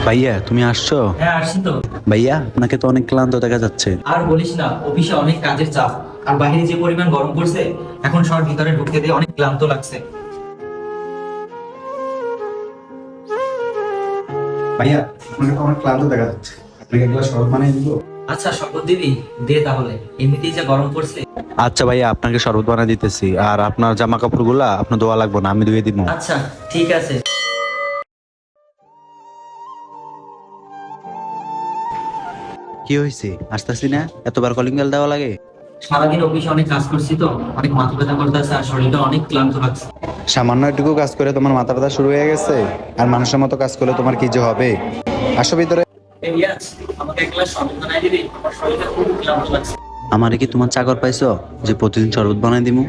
ভাইয়া তুমি আসছো? হ্যাঁ, আসছি তো। ভাইয়া আপনাকে তো অনেক ক্লান্ত দেখা যাচ্ছে। আর বলিস না, অফিসে অনেক কাজের চাপ। আর বাইরে যে পরিমাণ গরম পড়ছে, এখন সবার ভিতরে ঢুকতে দিয়ে অনেক ক্লান্ত লাগছে। ভাইয়া আপনাকে তো অনেক ক্লান্ত দেখা যাচ্ছে, আপনাকে এক গ্লাস শরবত বানিয়ে দিব? আচ্ছা, শরবত দিবি? দে তাহলে, এমনিতেই যা গরম পড়ছে। আচ্ছা ভাইয়া, আপনাকে শরবত বানিয়ে দিতেছি। আর আপনার জামা কাপড় গুলা আপনার ধোয়া লাগবে না, আমি ধুয়ে দিব। আচ্ছা, ঠিক আছে। কি হয়েছে, আসতেছি না? এতবার কলিং বেল দেওয়া লাগে? সারাদিন অফিসে অনেক কাজ করছি তো, অনেক মাথা ব্যথা করতেছে আর শরীরটা অনেক ক্লান্ত লাগছে। সামান্য একটুকু কাজ করে তোমার মাথা ব্যথা শুরু হয়ে গেছে? আর মানুষের মতো কাজ করলে তোমার কি যে হবে? আসো ভিতরে। এই রিয়াজ, আমাকে এক গ্লাস শরবত বানাই দিবি? আমার শরীরটা খুব ক্লান্ত লাগছে। আমারে কি তোমার চাকর পাইছো যে প্রতিদিন শরবত বানাই দিমু?